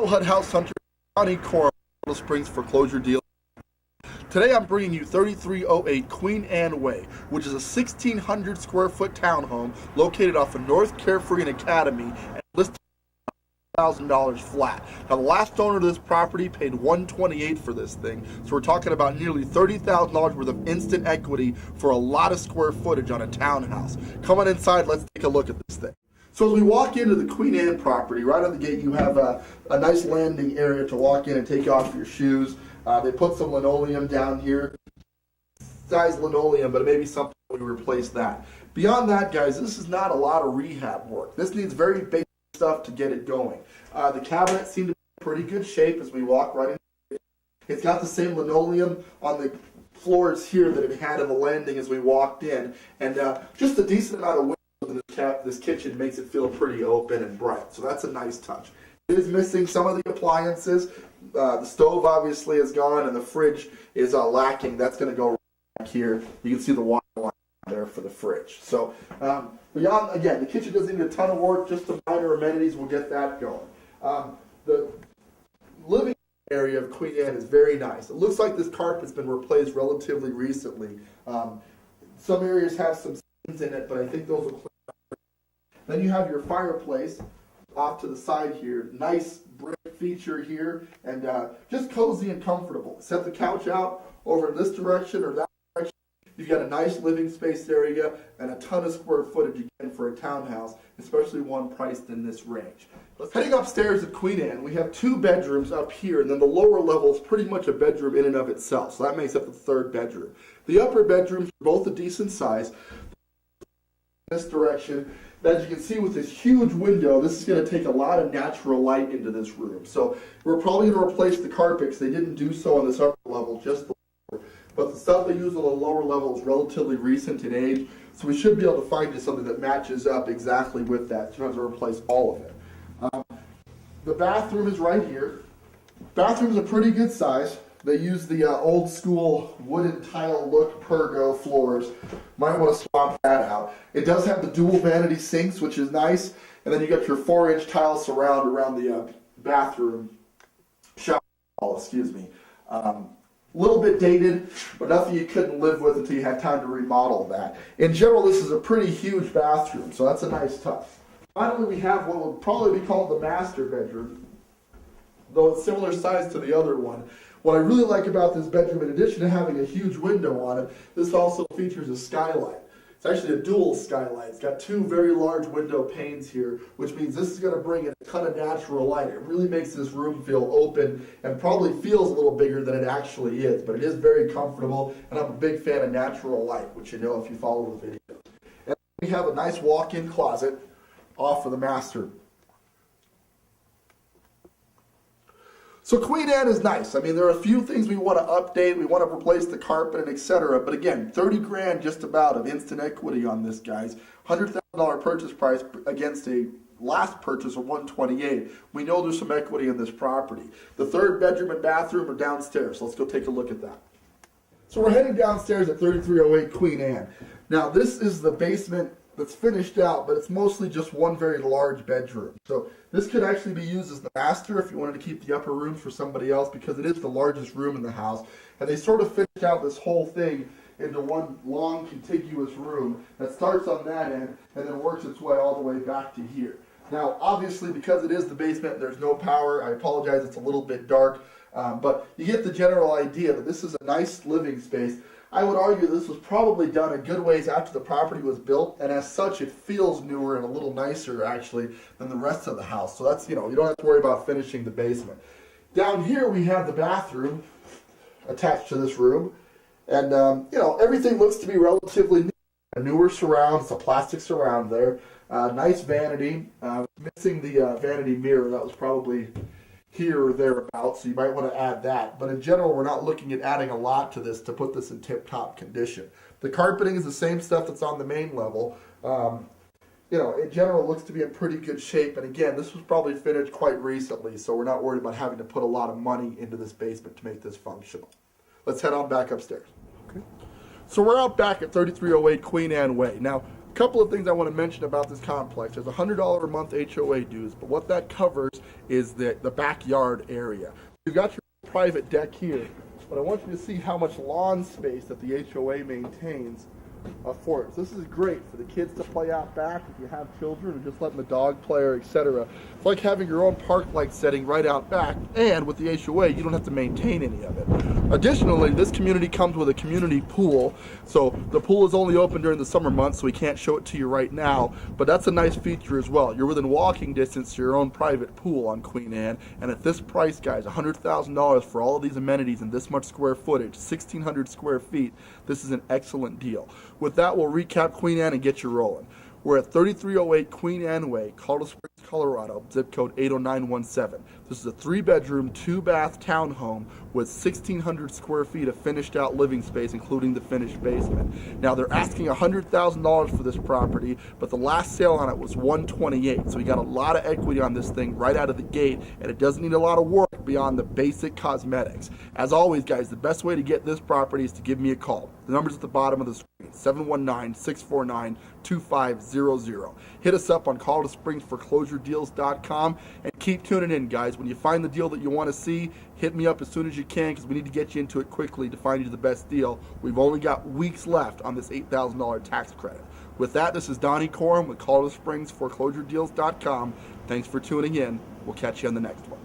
HUD House Hunter, County Coral Springs foreclosure deal. Today I'm bringing you 3308 Queen Anne Way, which is a 1,600 square foot townhome located off of North Carefree and Academy and listed $1,000 flat. Now the last owner of this property paid $128 for this thing, so we're talking about nearly $30,000 worth of instant equity for a lot of square footage on a townhouse. Come on inside, let's take a look at this thing. So as we walk into the Queen Anne property, right on the gate you have a nice landing area to walk in and take off your shoes. They put some linoleum down here, size linoleum, but maybe something we replace that. Beyond that, guys, this is not a lot of rehab work. This needs very basic stuff to get it going. The cabinets seem to be in pretty good shape as we walk right in. It's got the same linoleum on the floors here that it had in the landing as we walked in, and just a decent amount of windows in this kitchen makes it feel pretty open and bright, so that's a nice touch. It is missing some of the appliances. The stove obviously is gone, and the fridge is lacking. That's going to go right back here. You can see the water line there for the fridge. So beyond, again, the kitchen doesn't need a ton of work, just the minor amenities will get that going. The living area of Queen Anne is very nice. It looks like this carpet's been replaced relatively recently. Some areas have some stains in it, but I think those will clean up. Then you have your fireplace off to the side here. Nice brick feature here, and just cozy and comfortable. Set the couch out over in this direction or that direction. You've got a nice living space area and a ton of square footage again for a townhouse, especially one priced in this range. Heading upstairs at Queen Anne, we have two bedrooms up here, and then the lower level is pretty much a bedroom in and of itself, so that makes up the third bedroom. The upper bedrooms are both a decent size. This direction. As you can see with this huge window, this is going to take a lot of natural light into this room. So we're probably going to replace the carpet because they didn't do so on this upper level, just the lower. But the stuff they use on the lower level is relatively recent in age, so we should be able to find you something that matches up exactly with that. So you don't have to replace all of it. The bathroom is right here. Bathroom's a pretty good size. They use the old school wooden tile look Pergo floors. Might want to swap that out. It does have the dual vanity sinks, which is nice. And then you got your 4-inch tile surround around the bathroom shower wall, excuse me. A little bit dated, but nothing you couldn't live with until you had time to remodel that. In general, this is a pretty huge bathroom, so that's a nice touch. Finally, we have what would probably be called the master bedroom, though it's similar size to the other one. What I really like about this bedroom, in addition to having a huge window on it, this also features a skylight. It's actually a dual skylight. It's got two very large window panes here, which means this is going to bring in a ton of natural light. It really makes this room feel open and probably feels a little bigger than it actually is, but it is very comfortable, and I'm a big fan of natural light, which you know if you follow the video. And we have a nice walk-in closet off of the master. So Queen Anne is nice. I mean, there are a few things we want to update. We want to replace the carpet and etc. But again, 30 grand just about of instant equity on this, guys. $100,000 purchase price against a last purchase of $128. We know there's some equity in this property. The third bedroom and bathroom are downstairs. So let's go take a look at that. So we're heading downstairs at 3308 Queen Anne. Now this is the basement that's finished out, but it's mostly just one very large bedroom. So this could actually be used as the master if you wanted to keep the upper rooms for somebody else, because it is the largest room in the house. And they sort of finished out this whole thing into one long contiguous room that starts on that end and then works its way all the way back to here. Now obviously, because it is the basement, there's no power. I apologize, it's a little bit dark, but you get the general idea that this is a nice living space. I would argue this was probably done a good ways after the property was built, and as such it feels newer and a little nicer actually than the rest of the house. So that's, you don't have to worry about finishing the basement. Down here we have the bathroom attached to this room, and everything looks to be relatively new. A newer surround, it's a plastic surround there. Nice vanity, missing the vanity mirror. That was probably here or thereabouts, so you might want to add that. But in general, we're not looking at adding a lot to this to put this in tip-top condition. The carpeting is the same stuff that's on the main level. In general, it looks to be in pretty good shape. And again, this was probably finished quite recently, so we're not worried about having to put a lot of money into this basement to make this functional. Let's head on back upstairs. Okay. So we're out back at 3308 Queen Anne Way. Now, couple of things I want to mention about this complex. There's $100 a month HOA dues, but what that covers is the backyard area. You've got your private deck here, but I want you to see how much lawn space that the HOA maintains for it. So this is great for the kids to play out back if you have children, or just letting the dog play, or etc. It's like having your own park-like setting right out back, and with the HOA you don't have to maintain any of it. Additionally, this community comes with a community pool, so the pool is only open during the summer months, so we can't show it to you right now, but that's a nice feature as well. You're within walking distance to your own private pool on Queen Anne, and at this price, guys, $100,000 for all of these amenities and this much square footage, 1,600 square feet, this is an excellent deal. With that, we'll recap Queen Anne and get you rolling. We're at 3308 Queen Anne Way, Colorado Springs, Colorado, zip code 80917. This is a 3-bedroom, 2-bath townhome with 1,600 square feet of finished out living space, including the finished basement. Now, they're asking $100,000 for this property, but the last sale on it was $128,000. So we got a lot of equity on this thing right out of the gate, and it doesn't need a lot of work beyond the basic cosmetics. As always, guys, the best way to get this property is to give me a call. The number's at the bottom of the screen, 719-649-2500. Hit us up on ColoradoSpringsForeclosureDeals.com, and keep tuning in, guys. When you find the deal that you want to see, hit me up as soon as you can, because we need to get you into it quickly to find you the best deal. We've only got weeks left on this $8,000 tax credit. With that, this is Donnie Corum with ColoradoSpringsForeclosureDeals.com. Thanks for tuning in. We'll catch you on the next one.